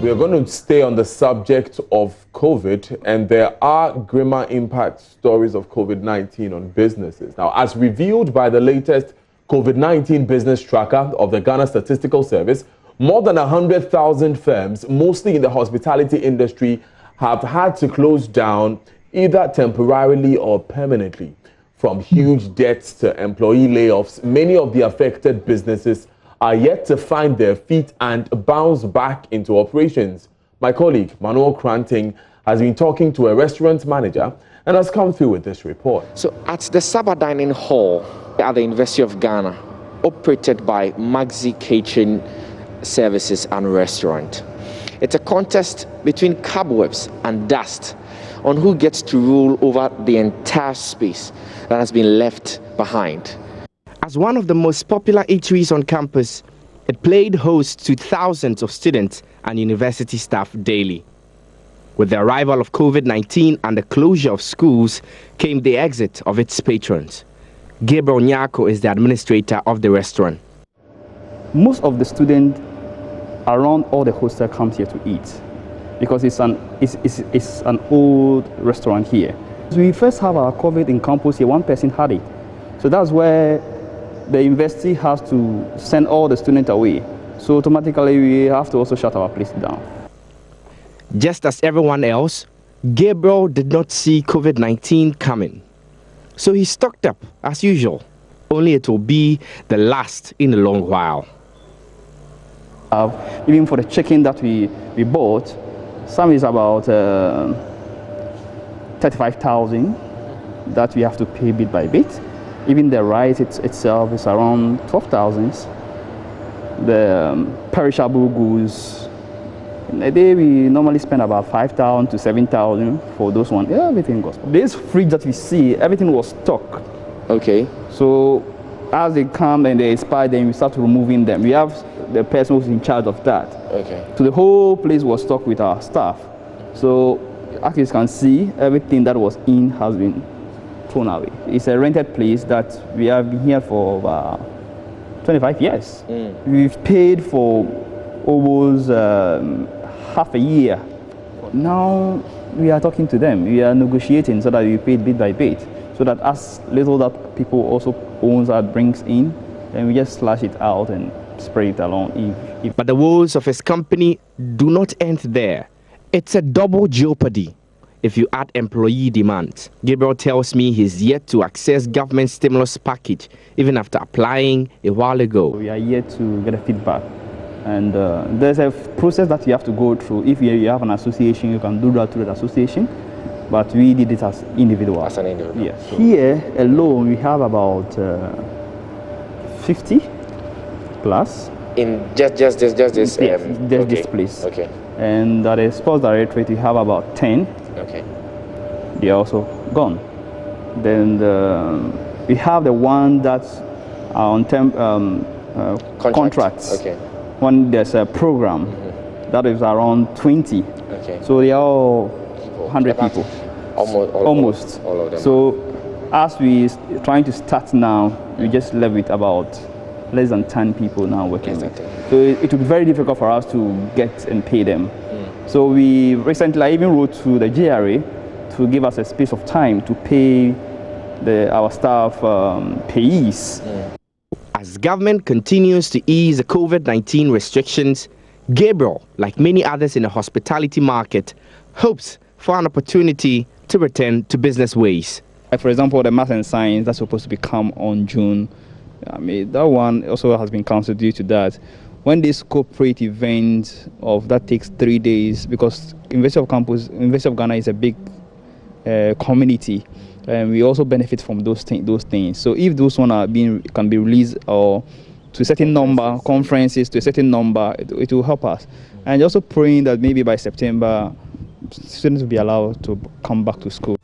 We are going to stay on the subject of COVID, and there are grimmer impact stories of COVID-19 on businesses. Now, as revealed by the latest COVID-19 business tracker of the Ghana Statistical Service, more than 100,000 firms, mostly in the hospitality industry, have had to close down either temporarily or permanently. From huge debts to employee layoffs, many of the affected businesses are yet to find their feet and bounce back into operations. My colleague, Manuel Kranting, has been talking to a restaurant manager and has come through with this report. So at the Saba Dining Hall at the University of Ghana, operated by Maxi Catering Services and Restaurant, it's a contest between cobwebs and dust on who gets to rule over the entire space that has been left behind. As one of the most popular eateries on campus, it played host to thousands of students and university staff daily. With the arrival of COVID-19 and the closure of schools came the exit of its patrons. Gabriel Nyako is the administrator of the restaurant. Most of the students around all the hostel comes here to eat because it's an old restaurant here. We first have our COVID in campus here, one person had it. So that's where the university has to send all the students away. So automatically we have to also shut our place down. Just as everyone else, Gabriel did not see COVID-19 coming. So he stocked up as usual, only it will be the last in a long while. Even for the chicken that we bought, some is about 35,000 that we have to pay bit by bit. Even the rice itself is around 12,000. The perishable goods, in a day we normally spend about 5,000 to 7,000 for those ones. Yeah, everything goes. This fridge that we see, everything was stock. Okay. So as they come and they expire, then we start removing them. We have the person who's in charge of that. Okay. So the whole place was stocked with our staff. So as you can see, everything that was in has been thrown away. It's a rented place that we have been here for about 25 years. We've paid for almost half a year. Now we are talking to them. We are negotiating so that we pay bit by bit, so that as little that people also owns that brings in, then we just slash it out and spread it along. But the woes of his company do not end there. It's a double jeopardy if you add employee demands. Gabriel tells me he's yet to access government stimulus package, even after applying a while ago. We are yet to get a feedback. And there's a process that you have to go through. If you have an association, you can do that through the association. But we did it as individual. As an individual. Yes. So here alone, we have about 50 plus. In just this Yes, this place. Okay. And at the sports directorate, we have about 10. Okay. They are also gone. Then we have the one that's on contracts. Okay. When there's a program that is around 20. Okay. So they are all 100 people. Almost all of them. So as we trying to start now, we just left with about less than 10 people now working with. So it would be very difficult for us to get and pay them. So we recently, I even wrote to the JRA to give us a space of time to pay our staff payees. As government continues to ease the COVID-19 restrictions, Gabriel, like many others in the hospitality market, hopes for an opportunity to return to business ways. For example, the Maths and Science that's supposed to come on June, I mean, that one also has been cancelled due to that. When this corporate event that takes 3 days, because University of Ghana is a big community, and we also benefit from those things. So if those one can be released or to a certain number, conferences to a certain number, it will help us. And also praying that maybe by September, students will be allowed to come back to school.